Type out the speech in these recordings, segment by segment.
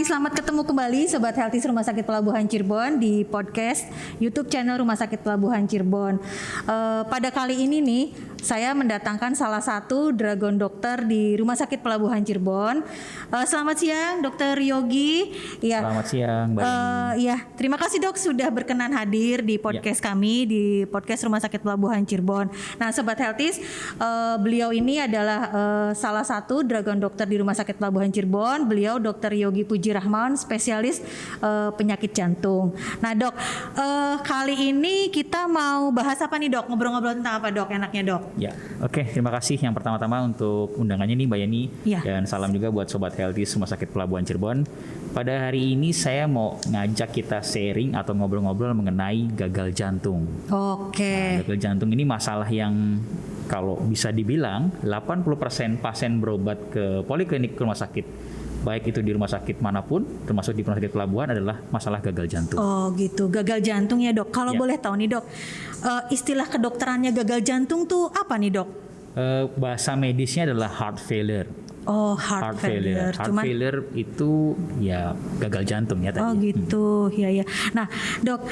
selamat ketemu kembali Sobat Healthy Rumah Sakit Pelabuhan Cirebon di podcast YouTube channel Rumah Sakit Pelabuhan Cirebon. Pada kali ini nih, saya mendatangkan salah satu dragon dokter di Rumah Sakit Pelabuhan Cirebon. Selamat siang, Dokter Yogi. Ya. Selamat siang, Mbak. Ya, terima kasih Dok sudah berkenan hadir di podcast kami di podcast Rumah Sakit Pelabuhan Cirebon. Nah, Sobat Healthy, beliau ini adalah salah satu dragon dokter di Rumah Sakit Pelabuhan Cirebon. Beliau Dokter Yogi Puji Rahman, spesialis penyakit jantung. Nah, Dok, kali ini kita mau bahas apa nih, Dok? Ngobrol-ngobrol tentang apa, Dok? Enaknya, Dok? Ya, oke. Terima kasih yang pertama-tama untuk undangannya nih, Mbak Yani. Ya. Dan salam juga buat Sobat Healthy Rumah Sakit Pelabuhan Cirebon. Pada hari ini saya mau ngajak kita sharing atau ngobrol-ngobrol mengenai gagal jantung. Oke. Nah, gagal jantung ini masalah yang kalau bisa dibilang 80% pasien berobat ke poliklinik rumah sakit, baik itu di rumah sakit manapun, termasuk di rumah sakit pelabuhan, adalah masalah gagal jantung. Oh gitu, gagal jantung ya, Dok. Kalau Ya. boleh tahu nih, Dok, istilah kedokterannya gagal jantung tuh apa nih, Dok? Bahasa medisnya adalah heart failure. Oh, heart failure. Heart failure itu ya gagal jantung ya tadi. Oh gitu, ya ya. Nah, Dok,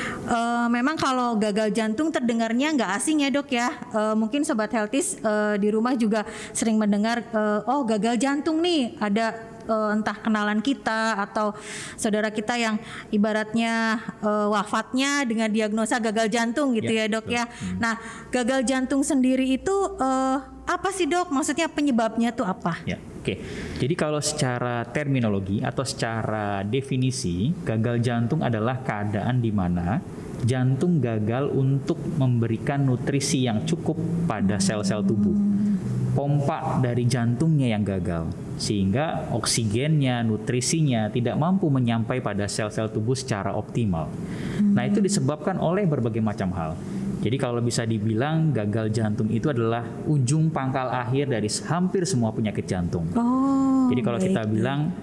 memang kalau gagal jantung terdengarnya nggak asing ya, Dok ya. Mungkin Sobat Healthy di rumah juga sering mendengar, oh gagal jantung nih, ada entah kenalan kita atau saudara kita yang ibaratnya wafatnya dengan diagnosa gagal jantung gitu ya, Dok ya. Nah, gagal jantung sendiri itu apa sih, Dok? Maksudnya penyebabnya tuh apa? Ya, oke. Jadi kalau secara terminologi atau secara definisi, gagal jantung adalah keadaan di mana jantung gagal untuk memberikan nutrisi yang cukup pada sel-sel tubuh. Pompa dari jantungnya yang gagal, sehingga oksigennya, nutrisinya tidak mampu menyampai pada sel-sel tubuh secara optimal. Nah, itu disebabkan oleh berbagai macam hal. Jadi kalau bisa dibilang gagal jantung itu adalah ujung pangkal akhir dari hampir semua penyakit jantung. Oh, jadi kalau kita baik. bilang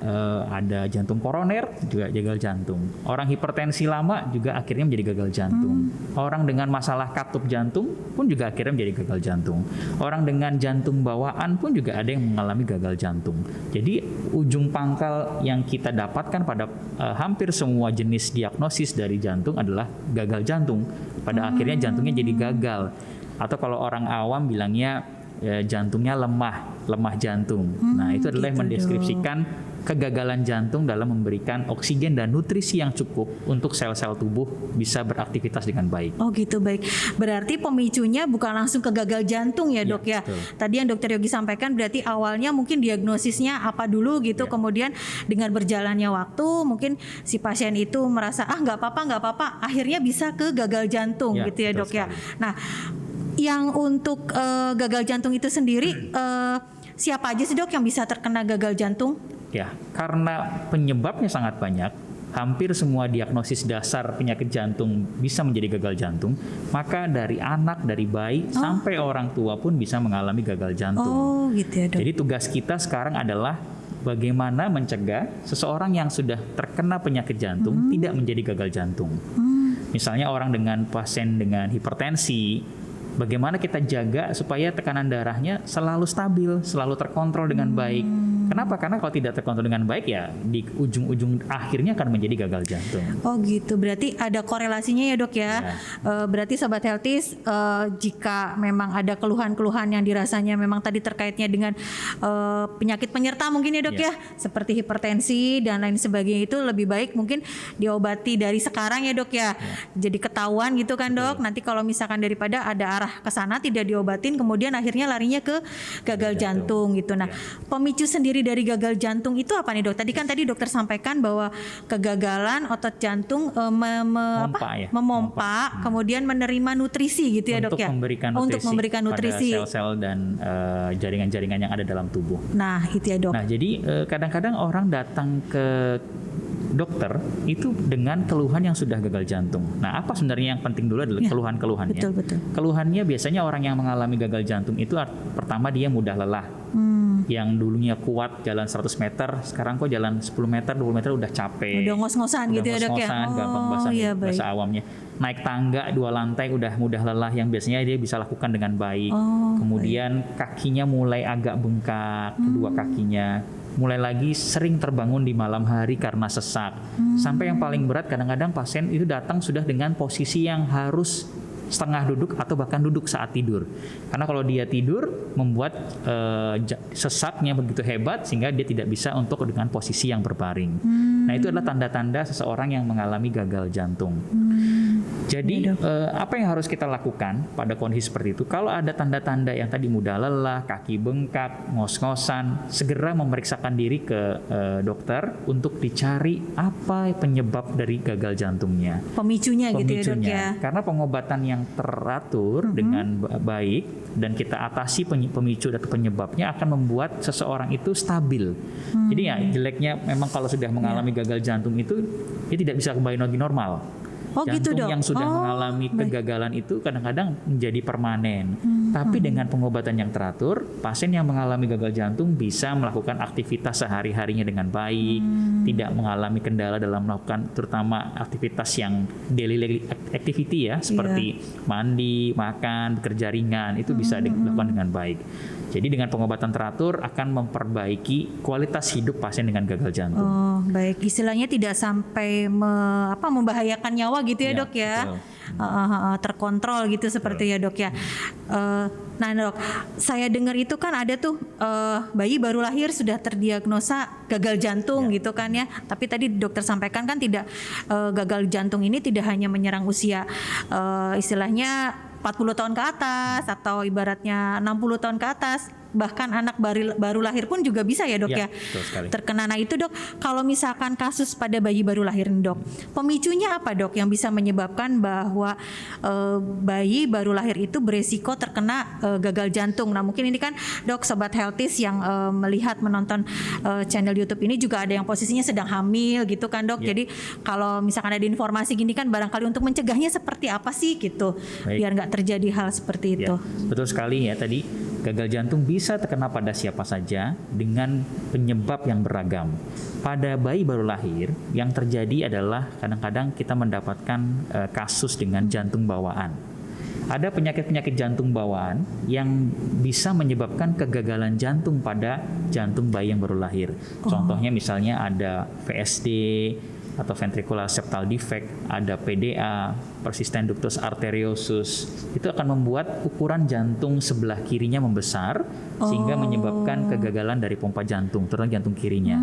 ada jantung koroner juga gagal jantung. Orang hipertensi lama juga akhirnya menjadi gagal jantung. Orang dengan masalah katup jantung pun juga akhirnya menjadi gagal jantung. Orang dengan jantung bawaan pun juga ada yang mengalami gagal jantung. Jadi ujung pangkal yang kita dapatkan pada hampir semua jenis diagnosis dari jantung adalah gagal jantung. Pada akhirnya jantungnya jadi gagal. Atau kalau orang awam bilangnya jantungnya lemah jantung. Nah, itu adalah yang mendeskripsikan kegagalan jantung dalam memberikan oksigen dan nutrisi yang cukup untuk sel-sel tubuh bisa beraktivitas dengan baik. Oh gitu, baik. Berarti pemicunya bukan langsung ke gagal jantung ya, Dok ya. Betul. Tadi yang Dokter Yogi sampaikan berarti awalnya mungkin diagnosisnya apa dulu gitu, kemudian dengan berjalannya waktu mungkin si pasien itu merasa nggak apa-apa, akhirnya bisa ke gagal jantung gitu ya, Dok ya. Nah, yang untuk gagal jantung itu sendiri siapa aja sih, Dok, yang bisa terkena gagal jantung? Ya, karena penyebabnya sangat banyak, hampir semua diagnosis dasar penyakit jantung bisa menjadi gagal jantung, maka dari anak, dari bayi sampai orang tua pun bisa mengalami gagal jantung. Oh gitu ya, Dok. Jadi tugas kita sekarang adalah bagaimana mencegah seseorang yang sudah terkena penyakit jantung tidak menjadi gagal jantung. Misalnya orang dengan pasien dengan hipertensi, bagaimana kita jaga supaya tekanan darahnya selalu stabil, selalu terkontrol dengan baik. Kenapa? Karena kalau tidak terkontrol dengan baik ya di ujung-ujung akhirnya akan menjadi gagal jantung. Oh gitu, berarti ada korelasinya ya, Dok ya. Berarti Sobat Healthy, jika memang ada keluhan-keluhan yang dirasanya memang tadi terkaitnya dengan penyakit penyerta mungkin ya, Dok ya, seperti hipertensi dan lain sebagainya, itu lebih baik mungkin diobati dari sekarang ya, Dok ya. Jadi ketahuan gitu kan, Dok. Nanti kalau misalkan daripada ada arah ke sana tidak diobatin, kemudian akhirnya larinya ke gagal jantung gitu. Nah, pemicu sendiri dari gagal jantung itu apa nih, Dok? Tadi dokter sampaikan bahwa kegagalan otot jantung memompa, kemudian menerima nutrisi gitu ya, Dok ya. Untuk memberikan nutrisi pada sel-sel dan jaringan-jaringan yang ada dalam tubuh. Nah, itu ya, Dok. Nah, jadi kadang-kadang orang datang ke dokter itu dengan keluhan yang sudah gagal jantung. Nah, apa sebenarnya yang penting dulu adalah keluhan-keluhannya. Betul. Keluhannya biasanya orang yang mengalami gagal jantung itu pertama dia mudah lelah. Yang dulunya kuat jalan 100 meter, sekarang kok jalan 10 meter, 20 meter udah capek. Udah ngos-ngosan gitu ya, Dok ya. Gampang bahasa awamnya. Naik tangga 2 lantai udah mudah lelah yang biasanya dia bisa lakukan dengan baik. Kemudian kakinya mulai agak bengkak, kedua kakinya. mulai lagi sering terbangun di malam hari karena sesak. Sampai yang paling berat kadang-kadang pasien itu datang sudah dengan posisi yang harus setengah duduk atau bahkan duduk saat tidur. Karena kalau dia tidur membuat sesaknya begitu hebat sehingga dia tidak bisa untuk dengan posisi yang berbaring. Nah, itu adalah tanda-tanda seseorang yang mengalami gagal jantung. Jadi apa yang harus kita lakukan pada kondisi seperti itu? Kalau ada tanda-tanda yang tadi mudah lelah, kaki bengkak, ngos-ngosan, segera memeriksakan diri ke dokter untuk dicari apa penyebab dari gagal jantungnya. Pemicunya gitu ya dok ya. Karena pengobatan yang teratur dengan baik dan kita atasi pemicu atau penyebabnya akan membuat seseorang itu stabil. Jadi ya jeleknya memang kalau sudah mengalami gagal jantung itu dia tidak bisa kembali lagi normal. Jantung gitu dok. yang sudah mengalami kegagalan itu kadang-kadang menjadi permanen. Tapi dengan pengobatan yang teratur, pasien yang mengalami gagal jantung bisa melakukan aktivitas sehari-harinya dengan baik, tidak mengalami kendala dalam melakukan terutama aktivitas yang daily activity ya, seperti mandi, makan, bekerja ringan, itu bisa dilakukan dengan baik. Jadi dengan pengobatan teratur akan memperbaiki kualitas hidup pasien dengan gagal jantung. Oh, baik. Istilahnya tidak sampai membahayakan nyawa gitu ya, dok ya. Terkontrol gitu seperti ya, dok ya. Nah, dok, saya dengar itu kan ada tuh bayi baru lahir sudah terdiagnosa gagal jantung gitu kan ya. Tapi tadi dokter sampaikan kan tidak gagal jantung ini tidak hanya menyerang usia istilahnya 40 tahun ke atas atau ibaratnya 60 tahun ke atas, bahkan anak baru lahir pun juga bisa ya dok ya, terkena. Nah itu dok, kalau misalkan kasus pada bayi baru lahir nih dok, pemicunya apa dok yang bisa menyebabkan bahwa bayi baru lahir itu beresiko terkena gagal jantung? Nah mungkin ini kan dok sobat Healthies yang menonton channel YouTube ini juga ada yang posisinya sedang hamil gitu kan dok. Jadi kalau misalkan ada informasi gini kan barangkali untuk mencegahnya seperti apa sih gitu, biar nggak terjadi hal seperti itu. Betul sekali ya, tadi gagal jantung bisa terkena pada siapa saja dengan penyebab yang beragam. Pada bayi baru lahir yang terjadi adalah kadang-kadang kita mendapatkan kasus dengan jantung bawaan. Ada penyakit-penyakit jantung bawaan yang bisa menyebabkan kegagalan jantung pada jantung bayi yang baru lahir. Contohnya misalnya ada VSD atau ventricular septal defect, ada PDA, persistent ductus arteriosus. Itu akan membuat ukuran jantung sebelah kirinya membesar sehingga menyebabkan kegagalan dari pompa jantung, terutama jantung kirinya.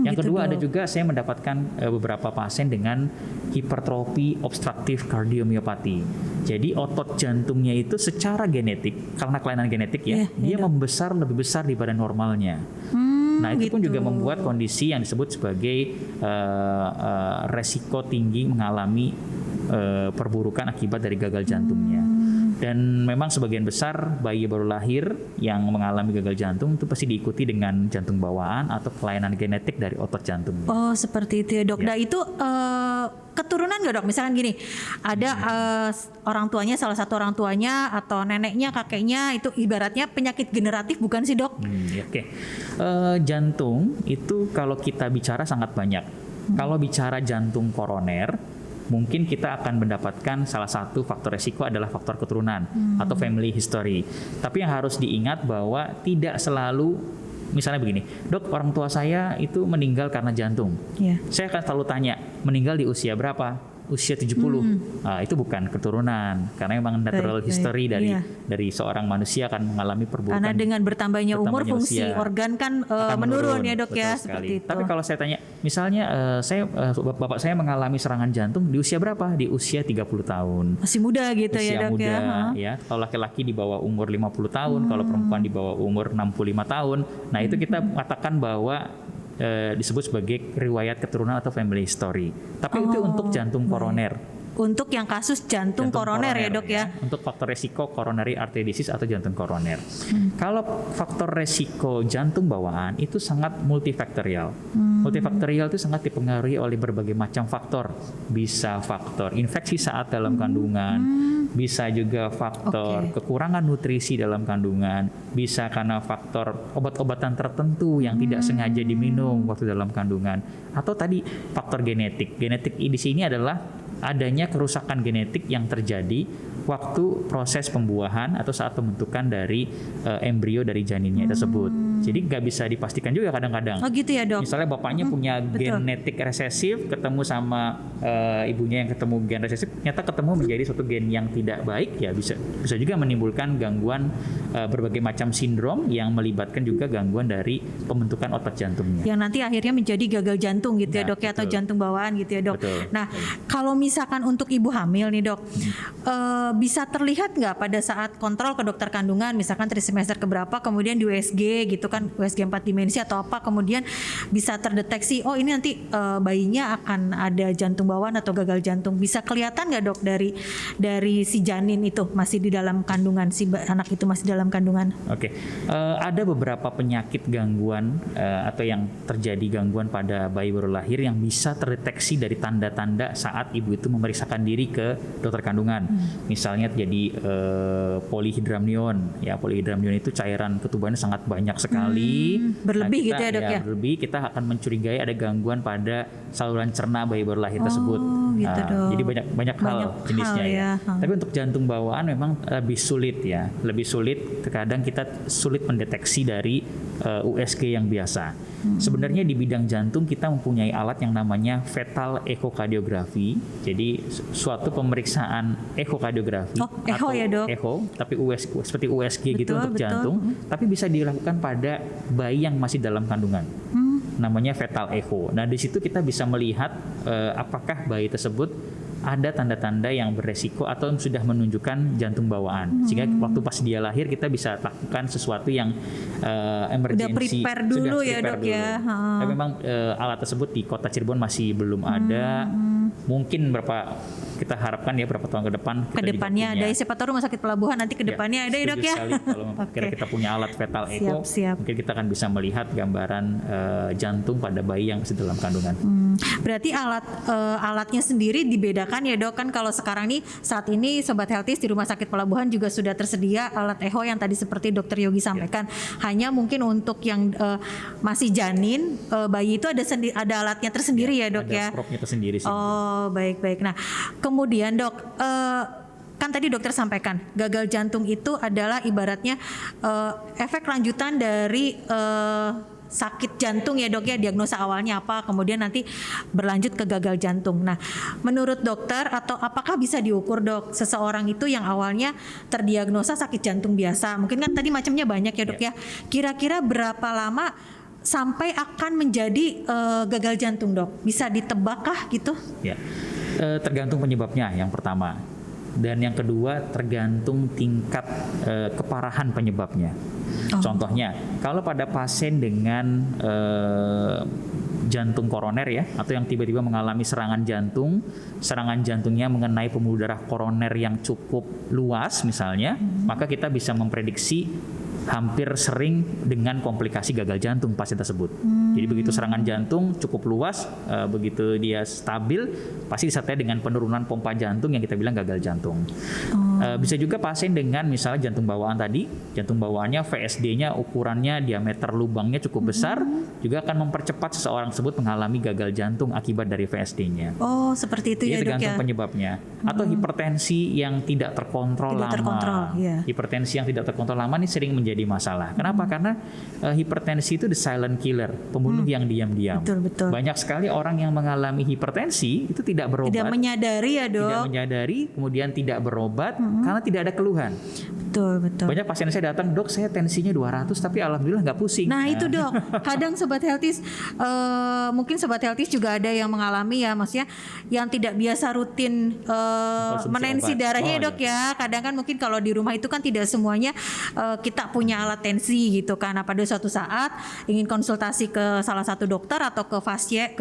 Yang kedua, ada juga saya mendapatkan beberapa pasien dengan hipertrofi obstruktif kardiomyopati. Jadi otot jantungnya itu secara genetik, karena kelainan genetik ya, dia membesar lebih besar daripada normalnya. Nah itu pun juga membuat kondisi yang disebut sebagai resiko tinggi mengalami perburukan akibat dari gagal jantungnya. Dan memang sebagian besar bayi baru lahir yang mengalami gagal jantung itu pasti diikuti dengan jantung bawaan atau kelainan genetik dari otot jantungnya. Oh seperti itu ya dok. Nah itu keturunan nggak dok? Misalkan gini, ada orang tuanya, salah satu orang tuanya atau neneknya, kakeknya itu ibaratnya penyakit generatif bukan sih dok? Jantung itu kalau kita bicara sangat banyak. Kalau bicara jantung koroner, mungkin kita akan mendapatkan salah satu faktor resiko adalah faktor keturunan atau family history. Tapi yang harus diingat bahwa tidak selalu, misalnya begini, dok orang tua saya itu meninggal karena jantung. Saya akan selalu tanya, meninggal di usia berapa? Usia 70. Itu bukan keturunan, karena memang natural history dari seorang manusia akan mengalami perburukan. Karena dengan bertambahnya umur fungsi organ kan menurun ya dok. Betul ya sekali. Seperti itu. Tapi kalau saya tanya, misalnya bapak saya mengalami serangan jantung di usia berapa? Di usia 30 tahun. Masih muda gitu usia ya dok muda, ya. Kalau laki-laki di bawah umur 50 tahun, kalau perempuan di bawah umur 65 tahun. Nah itu kita katakan bahwa disebut sebagai riwayat keturunan atau family history. Tapi itu untuk jantung koroner. Untuk yang kasus jantung koroner ya dok ya. Untuk faktor resiko coronary artery disease atau jantung koroner. Kalau faktor resiko jantung bawaan itu sangat multifaktorial. Multifaktorial itu sangat dipengaruhi oleh berbagai macam faktor. Bisa faktor infeksi saat dalam kandungan, bisa juga faktor kekurangan nutrisi dalam kandungan, bisa karena faktor obat-obatan tertentu yang tidak sengaja diminum waktu dalam kandungan, atau tadi faktor genetik. Genetik di sini adalah adanya kerusakan genetik yang terjadi waktu proses pembuahan atau saat pembentukan dari embrio dari janinnya tersebut. Jadi nggak bisa dipastikan juga kadang-kadang. Oh gitu ya dok. Misalnya bapaknya punya betul. genetik resesif, ketemu sama ibunya yang ketemu gen resesif, ternyata ketemu menjadi suatu gen yang tidak baik, ya bisa juga menimbulkan gangguan berbagai macam sindrom yang melibatkan juga gangguan dari pembentukan otot jantungnya. Yang nanti akhirnya menjadi gagal jantung gitu ya Nah, dok ya, atau betul. jantung bawaan gitu ya dok. Betul. Nah kalau misalkan untuk ibu hamil nih dok, bisa terlihat nggak pada saat kontrol ke dokter kandungan, misalkan trimester keberapa, kemudian di USG gitu kan, USG 4 dimensi atau apa, kemudian bisa terdeteksi, oh ini nanti bayinya akan ada jantung bawaan atau gagal jantung. Bisa kelihatan nggak dok dari si janin itu masih di dalam kandungan, si anak itu masih dalam kandungan? Oke, ada beberapa penyakit gangguan atau yang terjadi gangguan pada bayi baru lahir yang bisa terdeteksi dari tanda-tanda saat ibu itu memeriksakan diri ke dokter kandungan. Misalnya terjadi polihidramnion, ya polihidramnion itu cairan ketubannya sangat banyak sekali. Berlebih gitu ya dok ya? Berlebih, kita akan mencurigai ada gangguan pada saluran cerna bayi baru lahir tersebut. Gitu dok. Jadi banyak hal jenisnya hal ya. ya. Tapi untuk jantung bawaan memang lebih sulit ya, lebih sulit. Terkadang kita sulit mendeteksi dari USG yang biasa. Sebenarnya di bidang jantung kita mempunyai alat yang namanya fetal echocardiografi. Jadi suatu pemeriksaan echocardiografi echo ya dok? Echo, tapi seperti USG gitu Betul, untuk betul. jantung, tapi bisa dilakukan pada bayi yang masih dalam kandungan. Namanya fetal echo. Nah, di situ kita bisa melihat apakah bayi tersebut ada tanda-tanda yang beresiko atau sudah menunjukkan jantung bawaan. Sehingga waktu pas dia lahir kita bisa lakukan sesuatu yang emergency. Udah prepare dulu ya dok ya. Tapi memang alat tersebut di Kota Cirebon masih belum ada. Mungkin kita harapkan ya berapa tahun ke depan kita Kedepannya juga ada, punya. siapa tahu rumah sakit pelabuhan nanti kedepannya ada ya dok Setuju ya. sekali. Kalau kita punya alat fetal echo, Siap. mungkin kita akan bisa melihat gambaran jantung pada bayi yang masih dalam kandungan. Berarti alatnya sendiri dibedakan ya dok, kan kalau sekarang nih saat ini Sobat Healthies di rumah sakit pelabuhan juga sudah tersedia alat echo yang tadi seperti dokter Yogi sampaikan. Hanya mungkin untuk yang masih janin, bayi itu ada alatnya tersendiri ya dok ya. Ada propnya tersendiri sih. Oh baik. Nah kemudian dok, kan tadi dokter sampaikan gagal jantung itu adalah ibaratnya efek lanjutan dari sakit jantung ya dok ya, diagnosa awalnya apa, kemudian nanti berlanjut ke gagal jantung. Nah menurut dokter atau apakah bisa diukur dok seseorang itu yang awalnya terdiagnosa sakit jantung biasa, mungkin kan tadi macamnya banyak ya dok ya, kira-kira berapa lama sampai akan menjadi gagal jantung dok? Bisa ditebakkah gitu? Ya, tergantung penyebabnya yang pertama. Dan yang kedua tergantung tingkat keparahan penyebabnya. Contohnya, kalau pada pasien dengan jantung koroner ya, atau yang tiba-tiba mengalami serangan jantungnya mengenai pembuluh darah koroner yang cukup luas misalnya, maka kita bisa memprediksi hampir sering dengan komplikasi gagal jantung pasien tersebut. Jadi begitu serangan jantung cukup luas, begitu dia stabil, pasti disertai dengan penurunan pompa jantung yang kita bilang gagal jantung. Bisa juga pasien dengan misalnya jantung bawaan tadi, jantung bawaannya VSD-nya ukurannya diameter lubangnya cukup besar, juga akan mempercepat seseorang tersebut mengalami gagal jantung akibat dari VSD-nya. Oh seperti itu ya dok ya. Tergantung penyebabnya. Atau hipertensi yang tidak terkontrol lama. Ya. Hipertensi yang tidak terkontrol lama ini sering menjadi masalah. Kenapa? Karena hipertensi itu the silent killer, pembunuh yang diam-diam. Betul. Banyak sekali orang yang mengalami hipertensi itu tidak berobat. Tidak menyadari ya dok. Tidak menyadari, kemudian tidak berobat karena tidak ada keluhan. Betul. Banyak pasien saya datang, dok saya tensinya 200 tapi alhamdulillah nggak pusing. Nah itu dok, kadang Sobat Healthies, mungkin Sobat Healthies juga ada yang mengalami ya, maksudnya yang tidak biasa rutin menensi darahnya dok ya. Kadang kan mungkin kalau di rumah itu kan tidak semuanya kita punya alat tensi gitu kan. Nah pada suatu saat ingin konsultasi ke salah satu dokter atau ke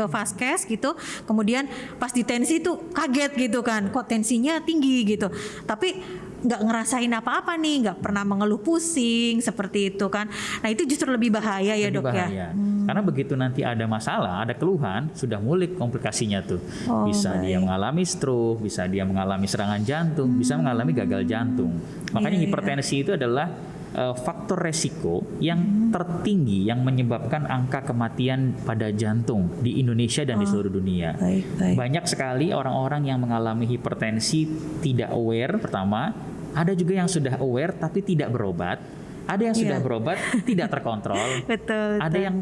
vaskes gitu, kemudian pas di tensi itu kaget gitu kan, kok tensinya tinggi gitu. Tapi nggak ngerasain apa-apa nih, nggak pernah mengeluh pusing seperti itu kan. Nah itu justru lebih bahaya ya dok ya. Karena begitu nanti ada masalah, ada keluhan, sudah mulai komplikasinya tuh. Bisa dia mengalami stroke, bisa dia mengalami serangan jantung, bisa mengalami gagal jantung. Makanya hipertensi itu adalah faktor resiko yang tertinggi yang menyebabkan angka kematian pada jantung di Indonesia dan di seluruh dunia. Banyak sekali orang-orang yang mengalami hipertensi tidak aware pertama, ada juga yang sudah aware tapi tidak berobat, Ada yang sudah Iya. berobat tidak terkontrol. Betul. Ada yang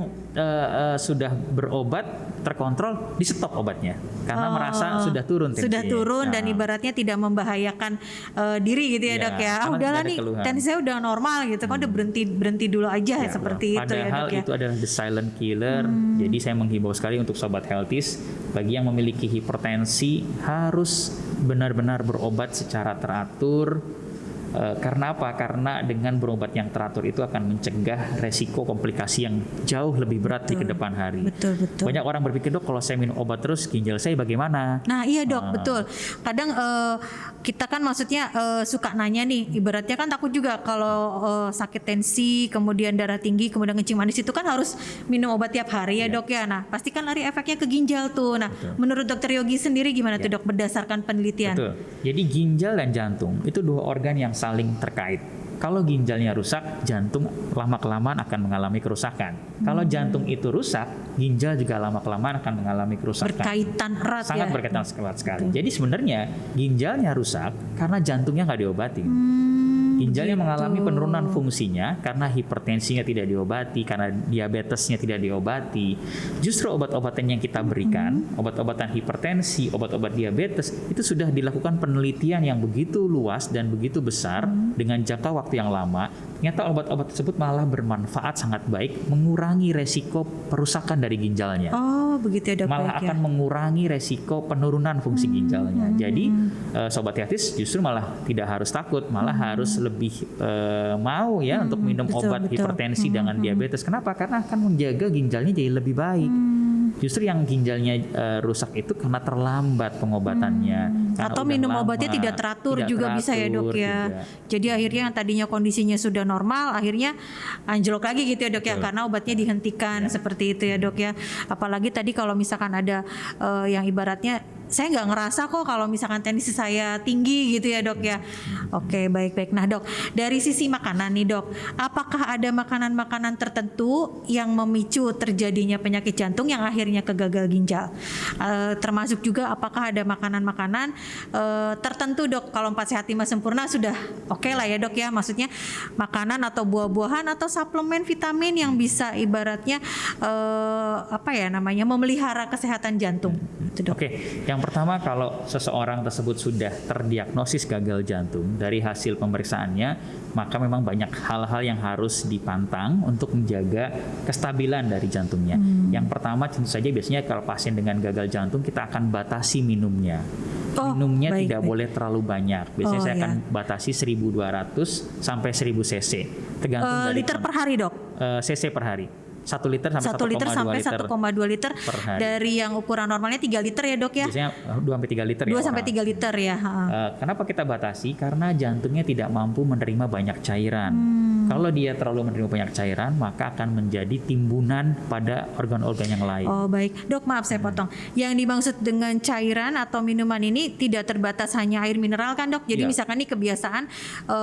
sudah berobat terkontrol, di stop obatnya karena merasa sudah turun tensinya. Sudah turun dan Nah, ibaratnya tidak membahayakan diri gitu ya, Iya, Dok ya. karena Udahlah tidak ada nih, keluhan. tensi saya udah normal gitu kan, udah berhenti dulu aja ya, seperti itu ya, padahal Dok ya. itu adalah the silent killer. Jadi saya menghimbau sekali untuk sobat healthies, bagi yang memiliki hipertensi harus benar-benar berobat secara teratur. Karena apa? Karena dengan berobat yang teratur itu akan mencegah resiko komplikasi yang jauh lebih berat di kedepan hari. Betul. Banyak orang berpikir, Dok, kalau saya minum obat terus ginjal saya bagaimana? Nah iya Dok, betul. Kadang kita kan maksudnya suka nanya nih, ibaratnya kan takut juga kalau sakit tensi, kemudian darah tinggi, kemudian kencing manis itu kan harus minum obat tiap hari ya Dok ya. Nah pasti kan lari efeknya ke ginjal tuh. Nah menurut Dokter Yogi sendiri gimana tuh Dok berdasarkan penelitian? Betul. Jadi ginjal dan jantung itu dua organ yang saling terkait. Kalau ginjalnya rusak, jantung lama-kelamaan akan mengalami kerusakan. Kalau jantung itu rusak, ginjal juga lama-kelamaan akan mengalami kerusakan. Berkaitan erat Sangat ya. berkaitan erat sekali. Jadi sebenarnya ginjalnya rusak karena jantungnya nggak diobatin. Ginjalnya mengalami penurunan fungsinya karena hipertensinya tidak diobati, karena diabetesnya tidak diobati. Justru obat-obatan yang kita berikan, obat-obatan hipertensi, obat-obat diabetes, itu sudah dilakukan penelitian yang begitu luas dan begitu besar dengan jangka waktu yang lama. Ternyata obat-obat tersebut malah bermanfaat sangat baik, mengurangi resiko perusakan dari ginjalnya. Oh begitu ya Dok. Malah baik ya. akan mengurangi resiko penurunan fungsi ginjalnya. Jadi sobat healthies justru malah tidak harus takut, malah harus lebih mau ya untuk minum betul, obat betul. hipertensi dengan diabetes. Kenapa? Karena akan menjaga ginjalnya jadi lebih baik. Justru yang ginjalnya rusak itu karena terlambat pengobatannya. Karena Atau udah minum lama, obatnya tidak teratur tidak juga bisa ya Dok teratur ya. juga. Jadi akhirnya yang tadinya kondisinya sudah normal, akhirnya anjlok lagi gitu ya Dok ya, karena obatnya dihentikan seperti itu ya Dok ya. Apalagi tadi kalau misalkan ada yang ibaratnya saya nggak ngerasa kok kalau misalkan tensi saya tinggi gitu ya Dok ya. Oke baik-baik. Nah Dok, dari sisi makanan nih Dok, apakah ada makanan-makanan tertentu yang memicu terjadinya penyakit jantung yang akhirnya ke gagal ginjal? Termasuk juga apakah ada makanan-makanan tertentu Dok, kalau 4 sehat 5 sempurna sudah oke lah ya Dok ya, maksudnya makanan atau buah-buahan atau suplemen vitamin yang bisa ibaratnya memelihara kesehatan jantung itu Dok. Oke, yang pertama kalau seseorang tersebut sudah terdiagnosis gagal jantung dari hasil pemeriksaannya, maka memang banyak hal-hal yang harus dipantang untuk menjaga kestabilan dari jantungnya. Yang pertama tentu saja biasanya kalau pasien dengan gagal jantung kita akan batasi minumnya. Minumnya tidak boleh terlalu banyak. Biasanya saya akan batasi 1.200 sampai 1.000 cc. Tergantung dari liter per hari Dok? cc per hari. 1 liter sampai 1 liter sampai 1,2 1,2 liter per hari. dari yang ukuran normalnya 3 liter ya Dok ya? Biasanya 2 sampai 3 liter 2 sampai 3 liter ya. Kenapa kita batasi? Karena jantungnya tidak mampu menerima banyak cairan. Kalau dia terlalu menerima banyak cairan, maka akan menjadi timbunan pada organ-organ yang lain. Oh baik, Dok maaf saya potong. Yang dimaksud dengan cairan atau minuman ini tidak terbatas hanya air mineral kan Dok? Jadi misalkan nih kebiasaan,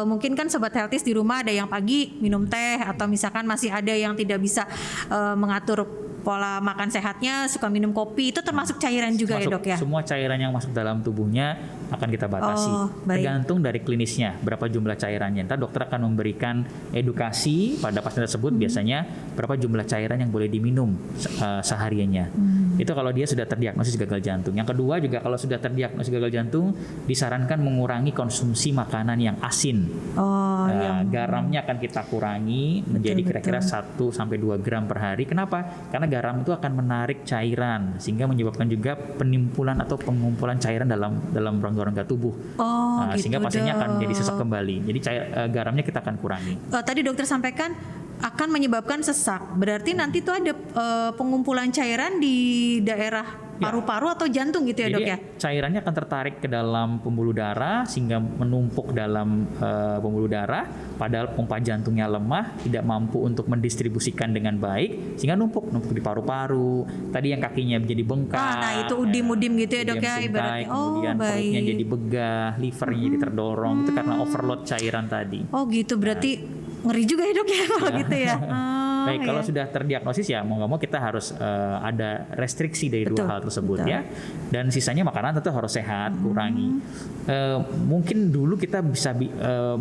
mungkin kan sobat healthies di rumah ada yang pagi minum teh, atau misalkan masih ada yang tidak bisa mengatur pola makan sehatnya, suka minum kopi, itu termasuk cairan juga ya Dok ya? Semua cairan yang masuk dalam tubuhnya akan kita batasi. Tergantung dari klinisnya berapa jumlah cairannya. Ntar dokter akan memberikan edukasi pada pasien tersebut biasanya berapa jumlah cairan yang boleh diminum sehariannya. Itu kalau dia sudah terdiagnosis gagal jantung. Yang kedua juga kalau sudah terdiagnosis gagal jantung disarankan mengurangi konsumsi makanan yang asin. Garamnya akan kita kurangi menjadi kira-kira 1 sampai 2 gram per hari. Kenapa? Karena garam itu akan menarik cairan sehingga menyebabkan juga penimpulan atau pengumpulan cairan dalam rongga-rongga tubuh. Sehingga pasiennya akan menjadi sesak kembali. Jadi garamnya kita akan kurangi. Tadi dokter sampaikan akan menyebabkan sesak. Berarti nanti tuh ada pengumpulan cairan di daerah paru-paru atau jantung gitu ya Dok ya? Cairannya akan tertarik ke dalam pembuluh darah sehingga menumpuk dalam pembuluh darah, padahal pompa jantungnya lemah, tidak mampu untuk mendistribusikan dengan baik sehingga numpuk di paru-paru. Tadi yang kakinya menjadi bengkak. Nah itu udim-udim gitu ya Dok ya ibaratnya. Kemudian perutnya jadi begah, livernya jadi terdorong. Itu karena overload cairan tadi. Oh gitu, berarti ngeri juga ya Dok ya kalau gitu ya. Baik, kalau ya. sudah terdiagnosis ya mau nggak mau kita harus ada restriksi dari Betul, dua hal tersebut betul. ya. Dan sisanya makanan tentu harus sehat, kurangi. Mungkin dulu kita bisa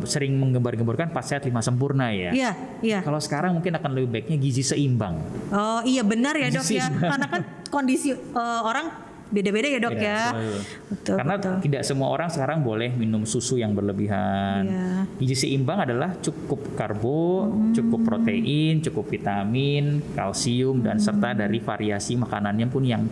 sering menggembar-gemborkan 4 sehat 5 sempurna ya. Iya, iya. Kalau sekarang mungkin akan lebih baiknya gizi seimbang. Oh iya benar ya dok Gizi ya, seimbang. karena kan kondisi orang beda-beda ya dok Beda, ya. betul. Betul, Karena betul. tidak semua orang sekarang boleh minum susu yang berlebihan. Iya. Gizi seimbang adalah cukup karbo, cukup protein, cukup vitamin, kalsium dan serta dari variasi makanannya pun yang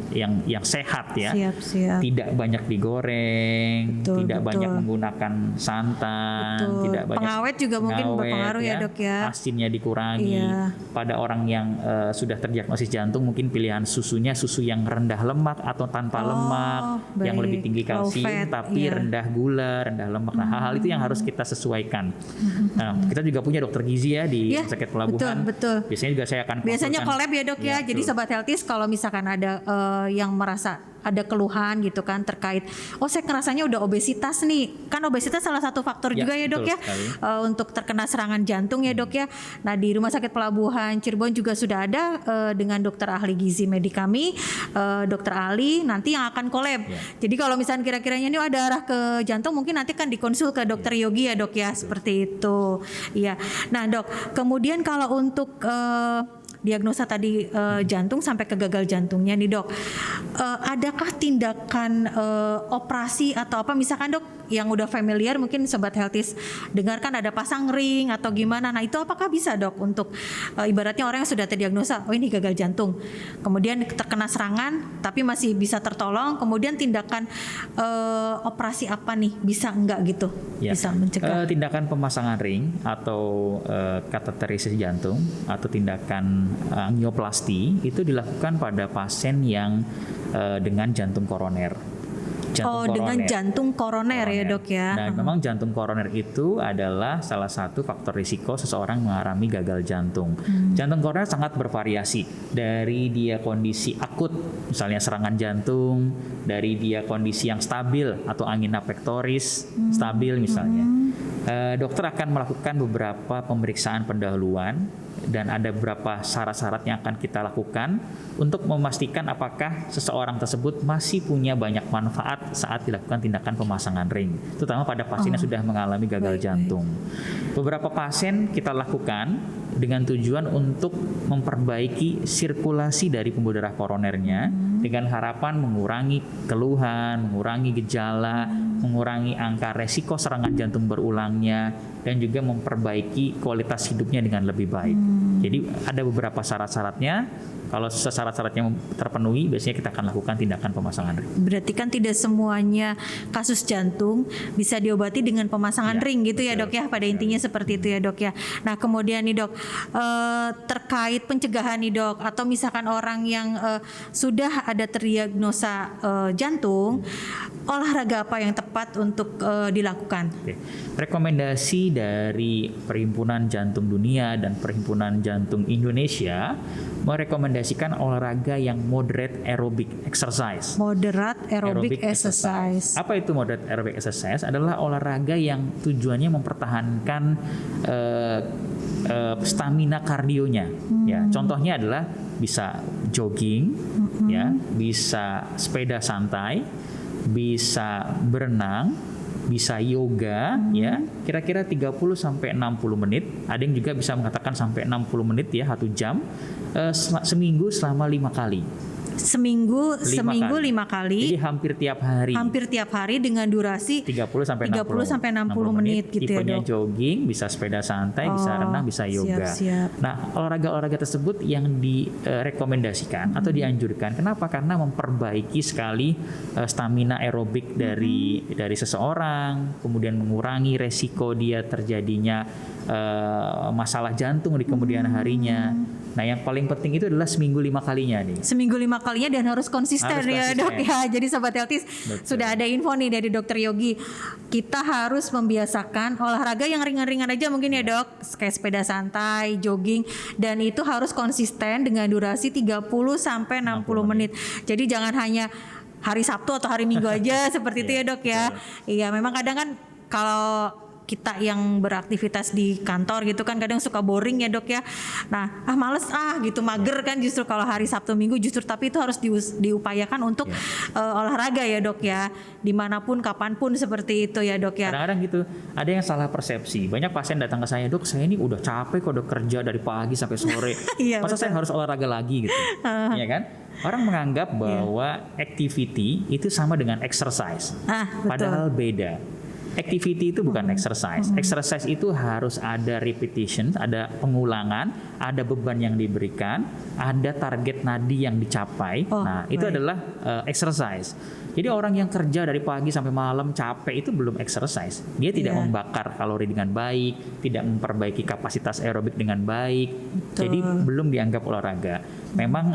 sehat ya. Siap. Tidak banyak digoreng, Betul, tidak betul. banyak menggunakan santan, Betul. tidak banyak Pengawet juga mungkin berpengaruh ya, dok ya. Asinnya dikurangi. Iya. Pada orang yang sudah terdiagnosis jantung mungkin pilihan susunya susu yang rendah lemak atau tanpa lemak, yang baik. lebih tinggi Low kalsium fat, tapi iya. rendah gula, rendah lemak. Nah, hal-hal itu yang harus kita sesuaikan. Nah, kita juga punya dokter gizi ya di Iya, Rumah Sakit Pelabuhan. betul. Biasanya juga saya akan Biasanya konsultan. collab ya dok ya. Iya, Jadi betul. sobat healthies kalau misalkan ada yang merasa ada keluhan gitu kan terkait, oh saya ngerasanya udah obesitas nih, kan obesitas salah satu faktor Ya, juga ya dok betul ya sekali. untuk terkena serangan jantung ya dok ya. Nah di Rumah Sakit Pelabuhan Cirebon juga sudah ada dengan dokter ahli gizi medik kami, dokter Ali nanti yang akan collab. Ya. Jadi kalau misalkan kira-kiranya ini ada arah ke jantung mungkin nanti kan dikonsul ke dokter Yogi ya dok ya, seperti itu. Iya. Nah dok, kemudian kalau untuk diagnosa tadi jantung sampai ke gagal jantungnya nih dok, adakah tindakan operasi atau apa misalkan dok yang udah familiar mungkin sobat healthies dengarkan ada pasang ring atau gimana, nah itu apakah bisa dok untuk ibaratnya orang yang sudah terdiagnosa oh ini gagal jantung kemudian terkena serangan tapi masih bisa tertolong, kemudian tindakan operasi apa nih bisa enggak gitu Ya. bisa mencegah? Tindakan pemasangan ring atau kateterisasi jantung atau tindakan angioplasti itu dilakukan pada pasien yang dengan jantung koroner. Dengan jantung koroner ya dok ya. Nah, memang jantung koroner itu adalah salah satu faktor risiko seseorang mengalami gagal jantung. Jantung koroner sangat bervariasi dari dia kondisi akut, misalnya serangan jantung, dari dia kondisi yang stabil atau angina pectoris stabil misalnya. Dokter akan melakukan beberapa pemeriksaan pendahuluan dan ada beberapa syarat-syarat yang akan kita lakukan untuk memastikan apakah seseorang tersebut masih punya banyak manfaat saat dilakukan tindakan pemasangan ring, terutama pada pasien yang sudah mengalami gagal jantung. Beberapa pasien kita lakukan dengan tujuan untuk memperbaiki sirkulasi dari pembuluh darah koronernya dengan harapan mengurangi keluhan, mengurangi gejala, mengurangi angka resiko serangan jantung berulangnya, dan juga memperbaiki kualitas hidupnya dengan lebih baik. Jadi ada beberapa syarat-syaratnya. Kalau syarat-syaratnya terpenuhi, biasanya kita akan lakukan tindakan pemasangan ring. Berarti kan tidak semuanya kasus jantung bisa diobati dengan pemasangan Ya, ring gitu ya betul. dok ya. Pada intinya seperti itu ya dok ya. Nah kemudian nih dok, terkait pencegahan nih dok, atau misalkan orang yang sudah ada terdiagnosa jantung, olahraga apa yang tepat untuk dilakukan? Oke. Rekomendasi dari Perhimpunan Jantung Dunia dan Perhimpunan Jantung Indonesia merekomendasikan olahraga yang moderate aerobic exercise. Moderate aerobic exercise. Apa itu moderate aerobic exercise? Adalah olahraga yang tujuannya mempertahankan stamina kardionya. Ya, contohnya adalah bisa jogging, ya, bisa sepeda santai, bisa berenang, bisa yoga, ya, kira-kira 30 sampai 60 menit. Ada yang juga bisa mengatakan sampai 60 menit ya, 1 jam, seminggu selama 5 kali. Seminggu 5 kali. Jadi hampir tiap hari. Hampir tiap hari dengan durasi 30 sampai 60 menit gitu ya Tipenya dok. jogging, bisa sepeda santai, bisa renang, bisa yoga. Siap. Nah, olahraga-olahraga tersebut yang direkomendasikan atau dianjurkan. Kenapa? Karena memperbaiki sekali stamina aerobik dari seseorang, kemudian mengurangi resiko dia terjadinya masalah jantung di kemudian harinya. Nah, yang paling penting itu adalah seminggu 5 kalinya nih. Seminggu 5 kalinya dan harus konsisten Harus ya konsisten. dok ya. Jadi sobat healthies sudah ada info nih dari dokter Yogi. Kita harus membiasakan olahraga yang ringan-ringan aja mungkin ya dok. Kayak sepeda santai, jogging. Dan itu harus konsisten dengan durasi 30 sampai 60 menit. Jadi jangan hanya hari Sabtu atau hari Minggu aja seperti itu ya dok ya. Iya memang kadang kan kalau kita yang beraktivitas di kantor gitu kan kadang suka boring ya dok ya. Nah males gitu, mager kan justru kalau hari Sabtu Minggu justru, tapi itu harus diupayakan untuk olahraga ya dok ya, dimanapun kapanpun seperti itu ya dok ya. Kadang-kadang gitu, ada yang salah persepsi. Banyak pasien datang ke saya, dok saya ini udah capek kok, udah kerja dari pagi sampai sore, Iya, masa saya harus olahraga lagi gitu, ya kan? Orang menganggap bahwa activity itu sama dengan exercise, Betul. padahal beda. Activity itu bukan exercise. Exercise itu harus ada repetition, ada pengulangan, ada beban yang diberikan, ada target nadi yang dicapai. Nah, itu adalah exercise. Jadi orang yang kerja dari pagi sampai malam capek itu belum exercise. Dia tidak membakar kalori dengan baik, tidak memperbaiki kapasitas aerobik dengan baik. Betul. Jadi belum dianggap olahraga. Memang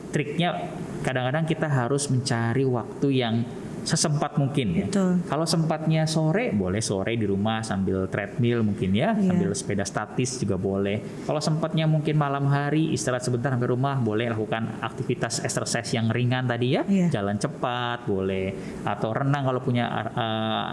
triknya kadang-kadang kita harus mencari waktu yang sesempat mungkin ya. Betul. Kalau sempatnya sore, boleh sore di rumah sambil treadmill mungkin ya, sambil sepeda statis juga boleh. Kalau sempatnya mungkin malam hari istirahat sebentar sampai rumah, boleh lakukan aktivitas exercise yang ringan tadi ya, jalan cepat boleh, atau renang kalau punya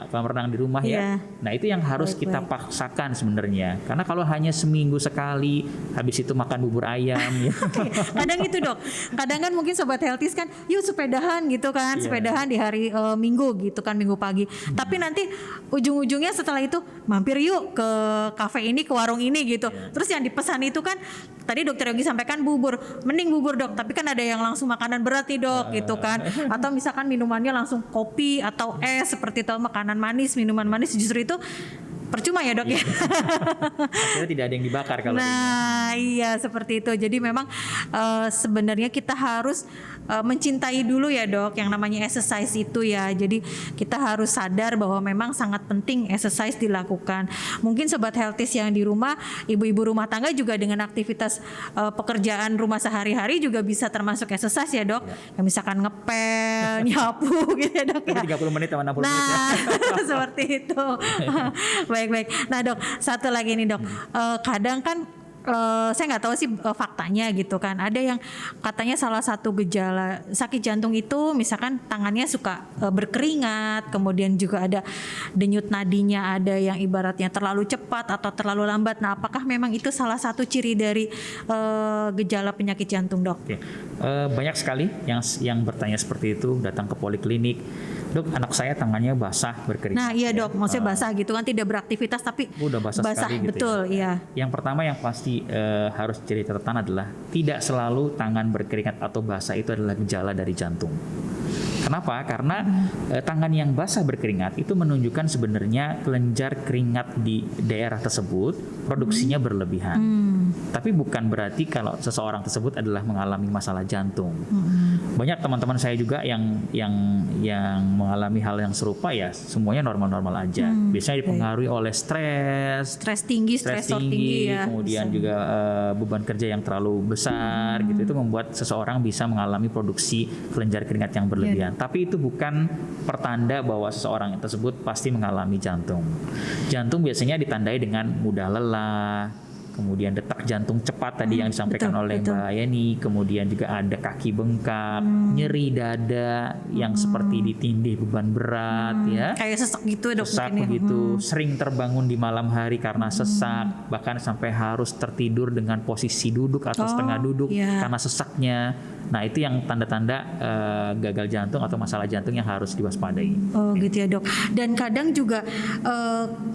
kolam renang di rumah ya. Nah itu yang harus kita paksakan sebenarnya, karena kalau hanya seminggu sekali, habis itu makan bubur ayam ya. Kadang gitu dok, kadang kan mungkin sobat healthies kan, yuk sepedahan gitu kan, sepedahan di hari Minggu gitu kan, Minggu pagi. Tapi nanti ujung-ujungnya setelah itu mampir yuk ke kafe ini, ke warung ini gitu. Terus yang dipesan itu kan tadi dokter Yogi sampaikan bubur, mending bubur dok, tapi kan ada yang langsung makanan berat nih dok gitu kan. Atau misalkan minumannya langsung kopi atau es seperti itu, makanan manis, minuman manis, justru itu percuma ya dok ya. Akhirnya tidak ada yang dibakar kalau Nah iya seperti itu. Jadi memang sebenarnya kita harus mencintai dulu ya dok yang namanya exercise itu ya. Jadi kita harus sadar bahwa memang sangat penting exercise dilakukan. Mungkin sobat healthies yang di rumah, ibu-ibu rumah tangga juga dengan aktivitas pekerjaan rumah sehari-hari juga bisa termasuk exercise ya dok. Yang misalkan ngepel, nyapu gitu ya dok ya. 30 menit sama 60 menit ya. Seperti itu. Baik. Nah dok, satu lagi nih dok, kadang kan saya nggak tahu sih faktanya gitu kan, ada yang katanya salah satu gejala sakit jantung itu misalkan tangannya suka berkeringat, kemudian juga ada denyut nadinya, ada yang ibaratnya terlalu cepat atau terlalu lambat. Nah apakah memang itu salah satu ciri dari gejala penyakit jantung dok? Oke. Banyak sekali yang bertanya seperti itu, datang ke poliklinik, dok anak saya tangannya basah berkeringat. Nah iya dok, maksudnya basah gitu kan, tidak beraktivitas tapi udah basah sekali gitu. Betul ya. Yang pertama yang pasti harus jadi catatan adalah tidak selalu tangan berkeringat atau basah itu adalah gejala dari jantung. Kenapa? Karena tangan yang basah berkeringat itu menunjukkan sebenarnya kelenjar keringat di daerah tersebut produksinya berlebihan. Tapi bukan berarti kalau seseorang tersebut adalah mengalami masalah jantung. Banyak teman-teman saya juga yang mengalami hal yang serupa ya, semuanya normal-normal aja. Biasanya dipengaruhi oleh stres tinggi, stresor tinggi ya. Kemudian juga beban kerja yang terlalu besar gitu, itu membuat seseorang bisa mengalami produksi kelenjar keringat yang berlebihan. Tapi itu bukan pertanda bahwa seseorang tersebut pasti mengalami jantung. Jantung biasanya ditandai dengan mudah lelah, kemudian detak jantung cepat tadi yang disampaikan oleh Mbak Yeni, kemudian juga ada kaki bengkak, nyeri dada yang seperti ditindih beban berat ya. Kayak sesak gitu dok. Sesak begitu, sering terbangun di malam hari karena sesak, bahkan sampai harus tertidur dengan posisi duduk atau setengah duduk karena sesaknya. Nah itu yang tanda-tanda gagal jantung atau masalah jantung yang harus diwaspadai. Oh gitu ya dok. Dan kadang juga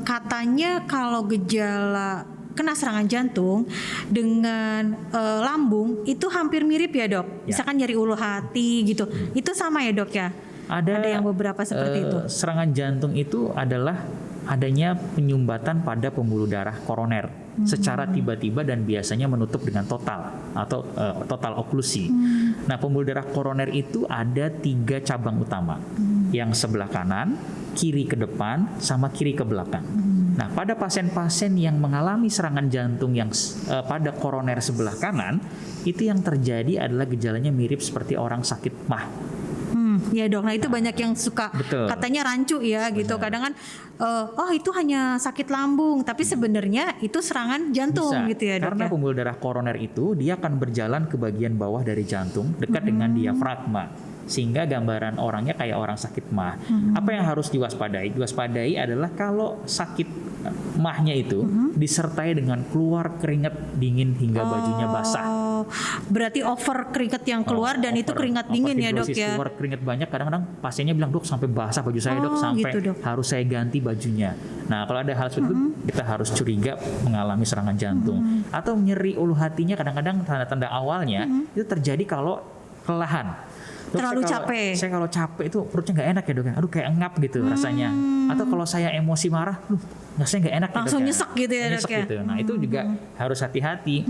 katanya kalau gejala kena serangan jantung dengan lambung itu hampir mirip ya dok. Misalkan nyeri ulu hati gitu. Itu sama ya dok ya? Ada yang beberapa seperti itu. Serangan jantung itu adalah adanya penyumbatan pada pembuluh darah koroner secara tiba-tiba dan biasanya menutup dengan total atau total oklusi. Nah pembuluh darah koroner itu ada 3 cabang utama. Yang sebelah kanan, kiri ke depan, sama kiri ke belakang. Nah, pada pasien-pasien yang mengalami serangan jantung yang pada koroner sebelah kanan, itu yang terjadi adalah gejalanya mirip seperti orang sakit MAH. Ya dok, nah itu banyak yang suka katanya rancu ya gitu. Kadang kan, oh itu hanya sakit lambung, tapi sebenarnya itu serangan jantung gitu ya dok. Karena pembuluh darah koroner itu dia akan berjalan ke bagian bawah dari jantung dekat dengan diafragma. sehingga gambaran orangnya kayak orang sakit MAH. Apa yang harus diwaspadai? Diwaspadai adalah kalau sakit MAH-nya itu disertai dengan keluar keringat dingin hingga bajunya basah. Berarti over keringat yang keluar dan itu keringat dingin ya dok ya. Keluar keringat banyak, kadang-kadang pasiennya bilang, dok sampai basah baju saya dok, sampai gitu, dok. harus saya ganti bajunya. Nah kalau ada hal seperti itu kita harus curiga mengalami serangan jantung. Atau nyeri ulu hatinya, kadang-kadang tanda-tanda awalnya itu terjadi kalau kelelahan. Dok, Terlalu capek. Saya kalau capek itu perutnya nggak enak ya dok, aduh kayak ngap gitu rasanya. Atau kalau saya emosi marah, saya nggak enak langsung ya, nyesek gitu ya nyesek dok ya. gitu. Nah itu juga harus hati-hati.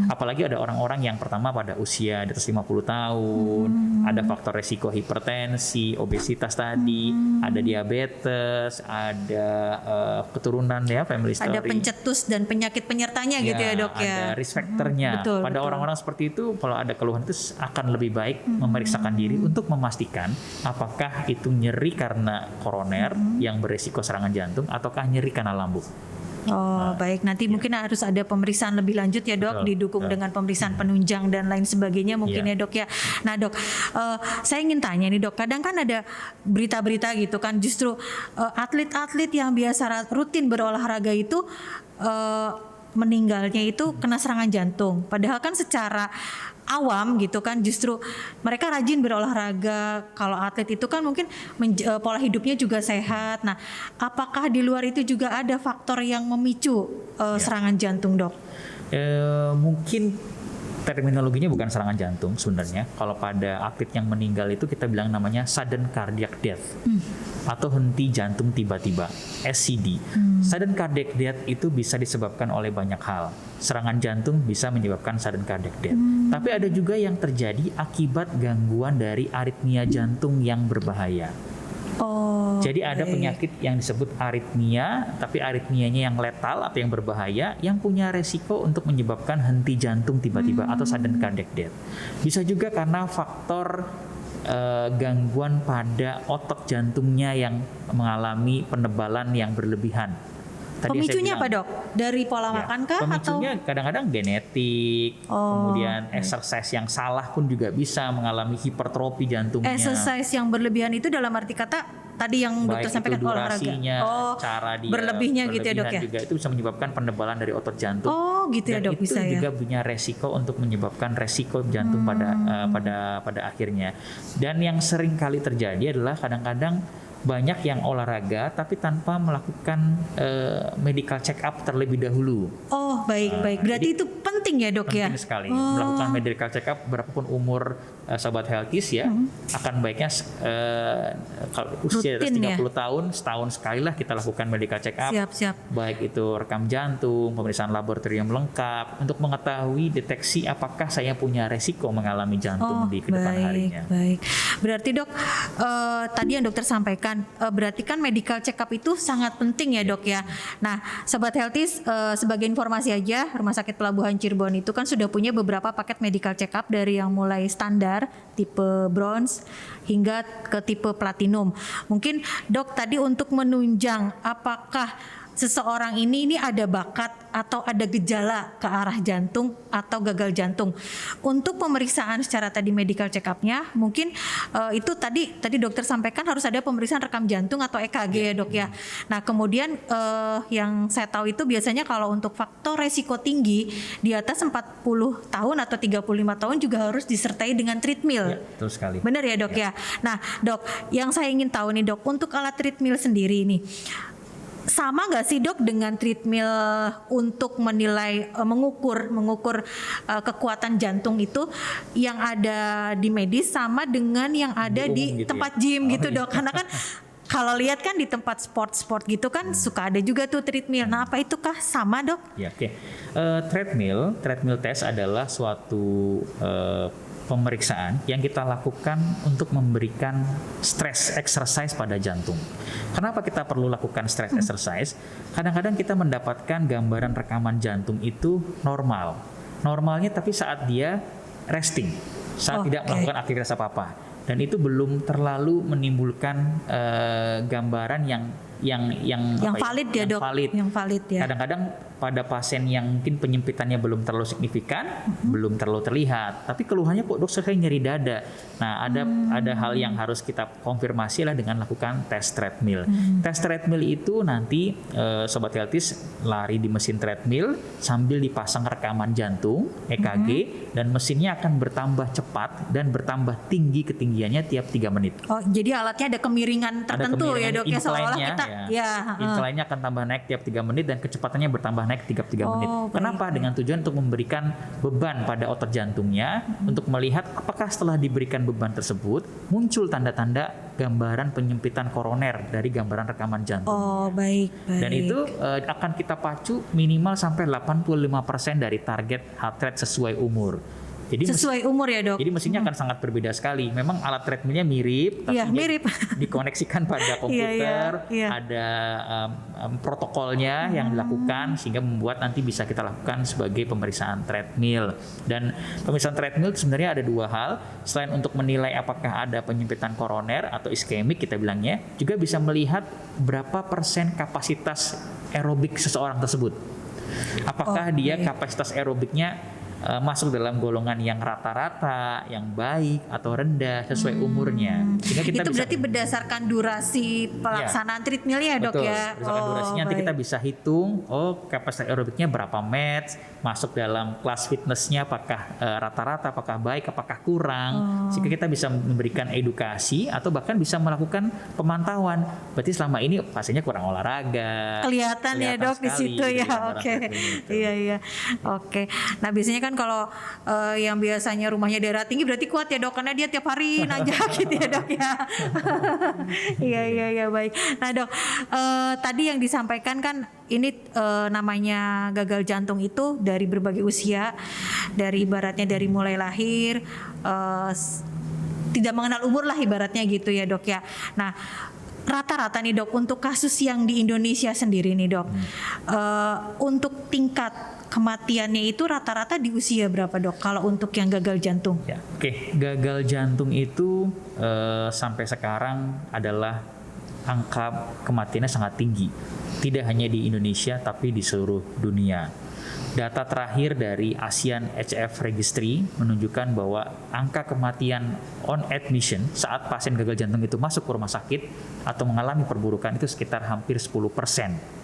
Apalagi ada orang-orang yang pertama pada usia di atas 50 tahun, ada faktor resiko hipertensi, obesitas tadi, ada diabetes, ada keturunan ya, family history. Ada pencetus dan penyakit penyertanya gitu ya dok ya. Ada risk factornya. Pada orang-orang seperti itu kalau ada keluhan itu akan lebih baik memeriksakan diri untuk memastikan apakah itu nyeri karena koroner yang beresiko serangan jantung ataukah nyeri karena lambung. Baik, nanti mungkin harus ada pemeriksaan lebih lanjut ya dok, didukung dengan pemeriksaan penunjang dan lain sebagainya mungkin ya dok ya. Nah dok, saya ingin tanya nih dok, kadang kan ada berita-berita gitu kan, justru atlet-atlet yang biasa rutin berolahraga itu meninggalnya itu kena serangan jantung. Padahal kan secara awam gitu kan justru mereka rajin berolahraga. Kalau atlet itu kan mungkin pola hidupnya juga sehat. Nah, apakah di luar itu juga ada faktor yang memicu serangan jantung, dok? Mungkin terminologinya bukan serangan jantung sebenarnya. Kalau pada atlet yang meninggal itu kita bilang namanya sudden cardiac death atau henti jantung tiba-tiba, SCD. Sudden cardiac death itu bisa disebabkan oleh banyak hal. Serangan jantung bisa menyebabkan sudden cardiac death. Tapi ada juga yang terjadi akibat gangguan dari aritmia jantung yang berbahaya. Jadi ada penyakit yang disebut aritmia, tapi aritmianya yang letal atau yang berbahaya, yang punya resiko untuk menyebabkan henti jantung tiba-tiba atau sudden cardiac death. Bisa juga karena faktor gangguan pada otot jantungnya yang mengalami penebalan yang berlebihan. Tadi pemicunya apa dok? Dari pola makan kah? Pemicunya kadang-kadang genetik, kemudian exercise yang salah pun juga bisa mengalami hipertrofi jantungnya. Exercise yang berlebihan itu dalam arti kata tadi yang dokter sampaikan olahraga. Cara dia berlebihnya gitu ya dok ya. Juga itu bisa menyebabkan penebalan dari otot jantung. Gitu ya dok, bisa ya. Itu juga punya resiko untuk menyebabkan resiko jantung pada akhirnya. Dan yang sering kali terjadi adalah kadang-kadang banyak yang olahraga tapi tanpa melakukan medical check up terlebih dahulu. Baik. Berarti itu penting ya dok ya? Penting sekali. Melakukan medical check up berapapun umur sahabat healthies ya. Akan baiknya kalau usia atas 30 tahun, setahun sekali lah kita lakukan medical check up. Siap. Baik itu rekam jantung, pemeriksaan laboratorium lengkap untuk mengetahui deteksi apakah saya punya resiko mengalami jantung di kedepan harinya. Baik. Berarti dok, tadi yang dokter sampaikan, berarti kan medical check up itu sangat penting ya dok ya. Nah, Sobat Healthies, sebagai informasi aja, Rumah Sakit Pelabuhan Cirebon itu kan sudah punya beberapa paket medical check up dari yang mulai standar, tipe bronze, hingga ke tipe platinum. Mungkin dok tadi untuk menunjang apakah seseorang ini ada bakat atau ada gejala ke arah jantung atau gagal jantung. Untuk pemeriksaan secara tadi medical check up-nya mungkin itu tadi dokter sampaikan harus ada pemeriksaan rekam jantung atau EKG ya dok ya. Nah kemudian yang saya tahu itu biasanya kalau untuk faktor resiko tinggi di atas 40 tahun atau 35 tahun juga harus disertai dengan treadmill. Betul sekali. Benar ya dok ya. Nah dok, yang saya ingin tahu nih dok, untuk alat treadmill sendiri ini sama nggak sih dok dengan treadmill untuk menilai mengukur kekuatan jantung itu yang ada di medis sama dengan yang ada di tempat gym gitu dok? Karena kan kalau lihat kan di tempat sport gitu kan suka ada juga tuh treadmill. Nah apa itu kah sama dok? Ya oke. Treadmill test adalah suatu pemeriksaan yang kita lakukan untuk memberikan stress exercise pada jantung. Kenapa kita perlu lakukan stress exercise? Kadang-kadang kita mendapatkan gambaran rekaman jantung itu normal. Normalnya tapi saat dia resting, saat tidak melakukan aktivitas apa-apa. Dan itu belum terlalu menimbulkan gambaran yang valid ya dok. Yang valid ya. Kadang-kadang pada pasien yang mungkin penyempitannya belum terlalu signifikan, belum terlalu terlihat, tapi keluhannya kok dok saya nyeri dada. Nah, ada hal yang harus kita konfirmasi lah dengan lakukan tes treadmill. Tes treadmill itu nanti Sobat Healthies lari di mesin treadmill sambil dipasang rekaman jantung EKG dan mesinnya akan bertambah cepat dan bertambah tinggi ketinggiannya tiap 3 menit. Oh, jadi alatnya ada kemiringan tertentu ya dok ya, seolah-olah kita incline-nya akan tambah naik tiap 3 menit dan kecepatannya bertambah naik tiap 3 menit. Kenapa? Dengan tujuan untuk memberikan beban pada otot jantungnya untuk melihat apakah setelah diberikan beban tersebut muncul tanda-tanda gambaran penyempitan koroner dari gambaran rekaman jantung. Oh, baik. Dan itu akan kita pacu minimal sampai 85% dari target heart rate sesuai umur. Jadi sesuai umur ya dok. Jadi mesinnya akan sangat berbeda sekali. Memang alat treadmillnya mirip, tapi mirip. dikoneksikan pada komputer, ada protokolnya yang dilakukan sehingga membuat nanti bisa kita lakukan sebagai pemeriksaan treadmill. Dan pemeriksaan treadmill sebenarnya ada 2 hal. Selain untuk menilai apakah ada penyempitan koroner atau iskemik kita bilangnya, juga bisa melihat berapa persen kapasitas aerobik seseorang tersebut. Apakah dia kapasitas aerobiknya masuk dalam golongan yang rata-rata, yang baik atau rendah sesuai umurnya. Sehingga kita itu berarti berdasarkan durasi pelaksanaan treadmillnya dok ya. Berdasarkan durasinya nanti kita bisa hitung, kapasitas aerobiknya berapa match, masuk dalam kelas fitnessnya apakah rata-rata, apakah baik, apakah kurang. Sehingga kita bisa memberikan edukasi atau bahkan bisa melakukan pemantauan. Berarti selama ini pasiennya kurang olahraga. Kelihatan ya dok di situ ya. Oke. Iya. Oke. Nah biasanya kan kalau yang biasanya rumahnya daerah tinggi berarti kuat ya dok, karena dia tiap hari nanjak gitu ya dok ya. Iya baik. Nah dok, tadi yang disampaikan kan ini namanya gagal jantung itu dari berbagai usia, dari ibaratnya dari mulai lahir, tidak mengenal umur lah ibaratnya gitu ya dok ya. Nah rata-rata nih dok untuk kasus yang di Indonesia sendiri nih dok, untuk tingkat kematiannya itu rata-rata di usia berapa dok kalau untuk yang gagal jantung? Ya, gagal jantung itu sampai sekarang adalah angka kematiannya sangat tinggi. Tidak hanya di Indonesia tapi di seluruh dunia. Data terakhir dari ASEAN HF Registry menunjukkan bahwa angka kematian on admission saat pasien gagal jantung itu masuk ke rumah sakit atau mengalami perburukan itu sekitar hampir 10%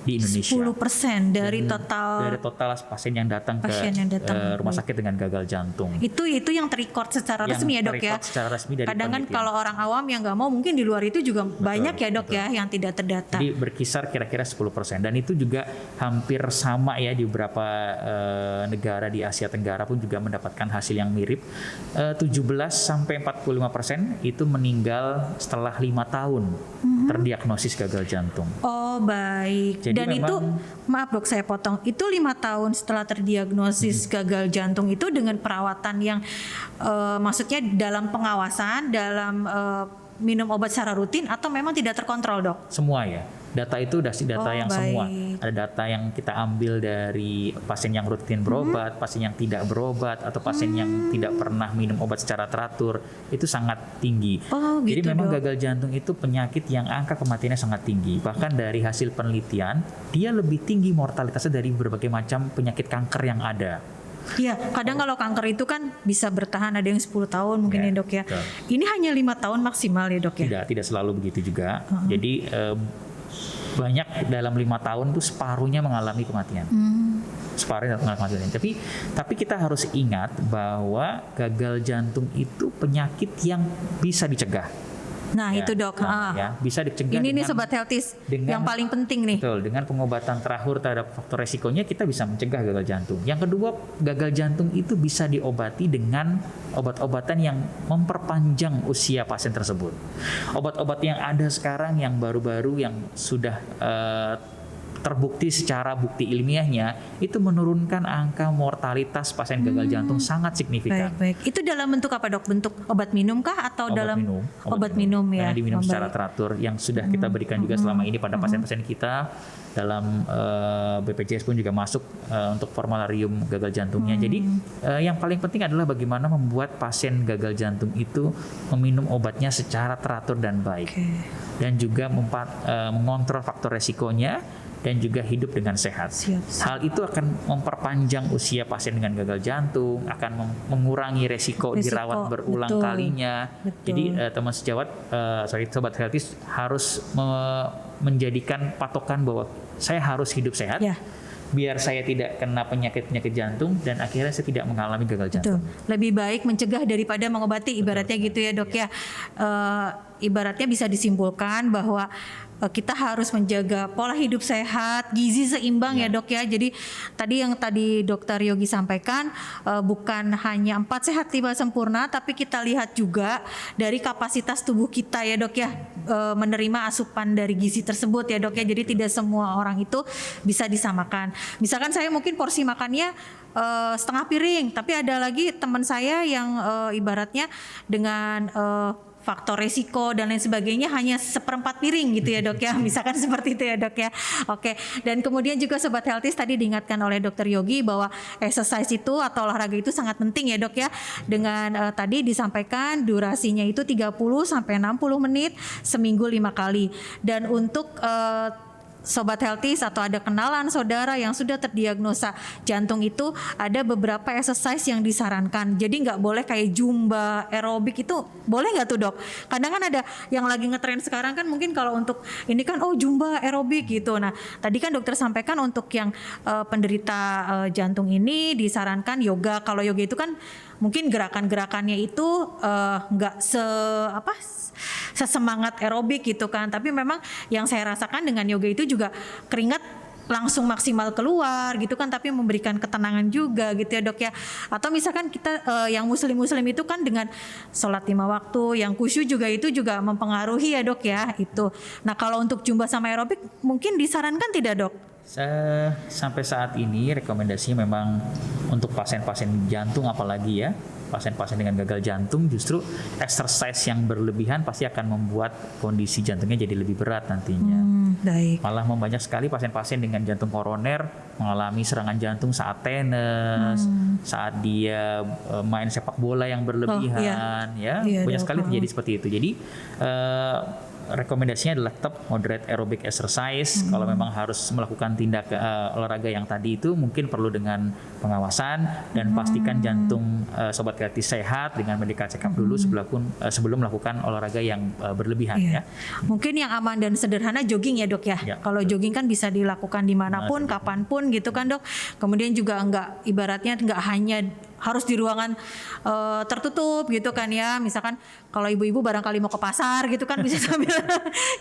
di Indonesia. 10% dari total pasien yang datang ke rumah sakit dengan gagal jantung. Itu yang terrecord secara resmi ya dok ya. Secara resmi dari kadang kan kalau orang awam yang nggak mau mungkin di luar itu juga banyak ya dok ya yang tidak terdata. Jadi berkisar kira-kira 10% dan itu juga hampir sama ya di beberapa negara di Asia Tenggara pun juga mendapatkan hasil yang mirip. 17-45% itu meninggal setelah 5 tahun terdiagnosis gagal jantung. Oh baik. Jadi dan itu maaf dok saya potong, itu 5 tahun setelah terdiagnosis gagal jantung itu dengan perawatan yang maksudnya dalam pengawasan, dalam minum obat secara rutin atau memang tidak terkontrol dok? Semua ya. Data itu udah data yang baik. Semua. Ada data yang kita ambil dari pasien yang rutin berobat, pasien yang tidak berobat, atau pasien yang tidak pernah minum obat secara teratur. Itu sangat tinggi. Jadi memang gagal jantung itu penyakit yang angka kematiannya sangat tinggi. Bahkan dari hasil penelitian, dia lebih tinggi mortalitasnya dari berbagai macam penyakit kanker yang ada. Iya, kadang kalau kanker itu kan bisa bertahan ada yang 10 tahun mungkin ya dok ya. Betul. Ini hanya 5 tahun maksimal ya dok ya? Tidak selalu begitu juga. Jadi banyak dalam 5 tahun tuh separuhnya mengalami kematian. Separuhnya mengalami kematian. Tapi kita harus ingat bahwa gagal jantung itu penyakit yang bisa dicegah. Nah itu dok, bisa dicegah. Ini Sobat Healthies yang paling penting nih. Betul, dengan pengobatan terakhir terhadap faktor resikonya kita bisa mencegah gagal jantung. Yang kedua, gagal jantung itu bisa diobati dengan obat-obatan yang memperpanjang usia pasien tersebut. Obat-obat yang ada sekarang yang baru-baru yang sudah terbukti secara bukti ilmiahnya itu menurunkan angka mortalitas pasien gagal jantung sangat signifikan. Baik. Itu dalam bentuk apa dok? Bentuk obat minum kah atau obat minum ya? Yang diminum secara teratur yang sudah kita berikan juga selama ini pada pasien-pasien kita. Dalam BPJS pun juga masuk untuk formularium gagal jantungnya. Jadi yang paling penting adalah bagaimana membuat pasien gagal jantung itu meminum obatnya secara teratur dan baik. Dan juga mengontrol faktor resikonya dan juga hidup dengan sehat. Siap. Hal itu akan memperpanjang usia pasien dengan gagal jantung, akan mengurangi resiko dirawat berulang betul. kalinya. Betul. Jadi teman sejawat, sobat Healthies harus menjadikan patokan bahwa saya harus hidup sehat. Ya. Biar saya tidak kena penyakit-penyakit jantung dan akhirnya saya tidak mengalami gagal jantung. Betul. Lebih baik mencegah daripada mengobati, ibaratnya gitu ya dok ya. Ibaratnya bisa disimpulkan bahwa kita harus menjaga pola hidup sehat, gizi seimbang ya dok ya. Jadi tadi Dokter Yogi sampaikan bukan hanya 4 sehat 5 sempurna, tapi kita lihat juga dari kapasitas tubuh kita ya dok ya, menerima asupan dari gizi tersebut ya dok ya. Jadi tidak semua orang itu bisa disamakan. Misalkan saya mungkin porsi makannya setengah piring, tapi ada lagi teman saya yang ibaratnya dengan faktor resiko dan lain sebagainya hanya 1/4 piring gitu ya dok ya, misalkan seperti itu ya dok ya. Oke, dan kemudian juga Sobat Healthies tadi diingatkan oleh Dokter Yogi bahwa exercise itu atau olahraga itu sangat penting ya dok ya. Dengan tadi disampaikan durasinya itu 30-60 menit seminggu 5 kali. Dan untuk Sobat Healthies atau ada kenalan saudara yang sudah terdiagnosa jantung itu ada beberapa exercise yang disarankan. Jadi nggak boleh kayak zumba, aerobik itu boleh nggak tuh dok? Kadang kan ada yang lagi ngetren sekarang kan mungkin kalau untuk ini kan zumba, aerobik gitu. Nah tadi kan dokter sampaikan untuk yang penderita jantung ini disarankan yoga. Kalau yoga itu kan mungkin gerakan-gerakannya itu nggak sesemangat aerobik gitu kan. Tapi memang yang saya rasakan dengan yoga itu juga keringat langsung maksimal keluar gitu kan, tapi memberikan ketenangan juga gitu ya dok ya. Atau misalkan kita yang muslim itu kan dengan sholat 5 waktu yang khusyuk juga itu juga mempengaruhi ya dok ya itu. Nah kalau untuk zumba sama aerobik mungkin disarankan tidak dok? Sampai saat ini rekomendasinya memang untuk pasien-pasien jantung, apalagi ya pasien-pasien dengan gagal jantung, justru exercise yang berlebihan pasti akan membuat kondisi jantungnya jadi lebih berat nantinya. Baik. Malah banyak sekali pasien-pasien dengan jantung koroner mengalami serangan jantung saat tenis, saat dia main sepak bola yang berlebihan, banyak sekali terjadi seperti itu. Jadi rekomendasinya adalah tetap moderate aerobic exercise. Kalau memang harus melakukan tindak olahraga yang tadi itu mungkin perlu dengan pengawasan dan pastikan jantung Sobat Healthies sehat dengan medical check up dulu sebelum melakukan olahraga yang berlebihan ya. Mungkin yang aman dan sederhana jogging ya dok ya. Kalau jogging kan bisa dilakukan dimanapun, kapanpun gitu kan dok. Kemudian juga ibaratnya nggak hanya harus di ruangan tertutup gitu kan ya. Misalkan kalau ibu-ibu barangkali mau ke pasar gitu kan bisa sambil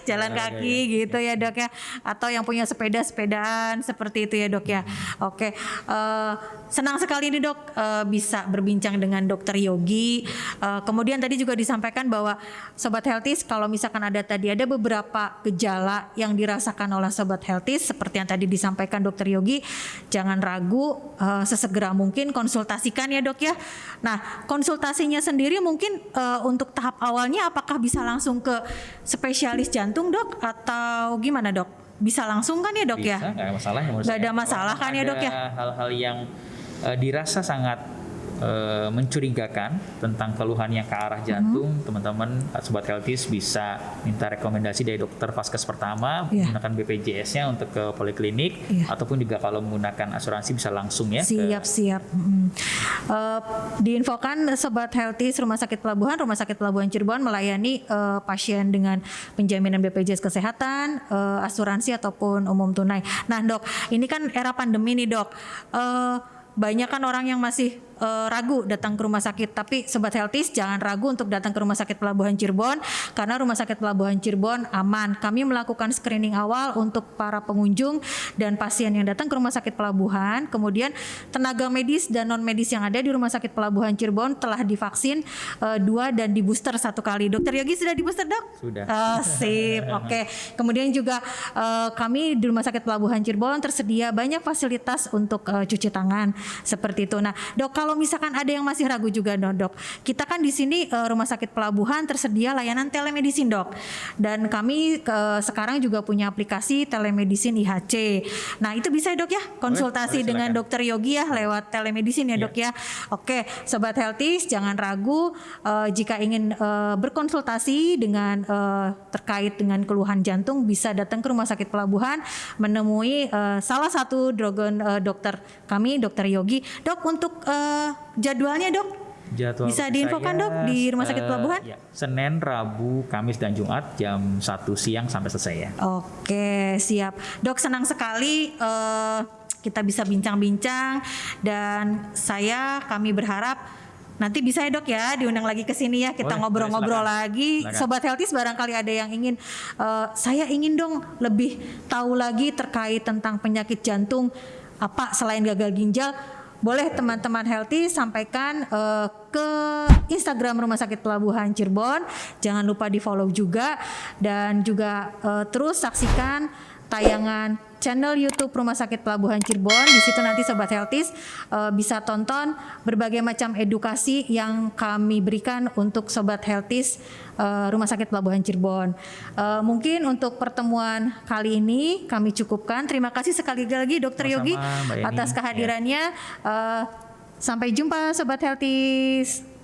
jalan kaki gitu ya dok ya. Atau yang punya sepedaan seperti itu ya dok ya. Oke, senang sekali nih dok bisa berbincang dengan Dokter Yogi. Kemudian tadi juga disampaikan bahwa Sobat Healthies kalau misalkan ada beberapa gejala yang dirasakan oleh Sobat Healthies seperti yang tadi disampaikan Dokter Yogi, jangan ragu, sesegera mungkin konsultasikan ya dok ya. Nah konsultasinya sendiri mungkin untuk tahap awalnya apakah bisa langsung ke spesialis jantung dok atau gimana dok? Bisa langsung kan ya dok ya? Bisa, nggak ada masalah ya. Nggak ada masalah kan ya dok ya? Hal-hal yang dirasa sangat mencurigakan tentang keluhan yang ke arah jantung, teman-teman Sobat Healthies bisa minta rekomendasi dari dokter vaskes pertama, menggunakan BPJS-nya untuk ke poliklinik, ataupun juga kalau menggunakan asuransi bisa langsung ya. Siap. Diinfokan Sobat Healthies Rumah Sakit Pelabuhan Cirebon melayani pasien dengan penjaminan BPJS Kesehatan, asuransi ataupun umum tunai. Nah dok, ini kan era pandemi nih dok. Banyak kan orang yang masih ragu datang ke rumah sakit, tapi Sobat Healthies jangan ragu untuk datang ke Rumah Sakit Pelabuhan Cirebon karena Rumah Sakit Pelabuhan Cirebon aman. Kami melakukan screening awal untuk para pengunjung dan pasien yang datang ke Rumah Sakit Pelabuhan. Kemudian tenaga medis dan non medis yang ada di Rumah Sakit Pelabuhan Cirebon telah divaksin 2 dan di booster 1 kali. Dokter Yogi sudah di booster dok? Sudah. Sip. Oke. Kemudian juga kami di Rumah Sakit Pelabuhan Cirebon tersedia banyak fasilitas untuk cuci tangan seperti itu. Nah dok, kalau kalau misalkan ada yang masih ragu juga dok, kita kan di sini Rumah Sakit Pelabuhan tersedia layanan telemedicine dok, dan kami sekarang juga punya aplikasi telemedicine IHC. Nah itu bisa dok ya konsultasi boleh, dengan silakan. dokter Yogi ya lewat telemedicine ya dok ya. Oke sobat Healthies jangan ragu jika ingin berkonsultasi dengan terkait dengan keluhan jantung bisa datang ke Rumah Sakit Pelabuhan menemui salah satu dokter kami, dokter Yogi. Dok untuk jadwalnya dok, Jadwal bisa diinfokan saya, dok di Rumah Sakit Pelabuhan? Ya, Senin, Rabu, Kamis, dan Jumat jam 1 siang sampai selesai ya. Oke siap. Dok senang sekali kita bisa bincang-bincang dan kami berharap nanti bisa ya dok ya diundang lagi ke sini ya kita Boleh, ngobrol-ngobrol silakan. lagi. Silakan. Sobat Healthies barangkali ada yang ingin saya ingin dong lebih tahu lagi terkait tentang penyakit jantung apa selain gagal ginjal. Boleh teman-teman Healthy sampaikan ke Instagram Rumah Sakit Pelabuhan Cirebon. Jangan lupa di follow juga dan juga terus saksikan tayangan channel YouTube Rumah Sakit Pelabuhan Cirebon. Di situ nanti Sobat Healthies bisa tonton berbagai macam edukasi yang kami berikan untuk Sobat Healthies Rumah Sakit Pelabuhan Cirebon. Mungkin untuk pertemuan kali ini kami cukupkan. Terima kasih sekali lagi Dokter Sama-sama, Yogi Mbak Yeni. atas kehadirannya. Sampai jumpa Sobat Healthies.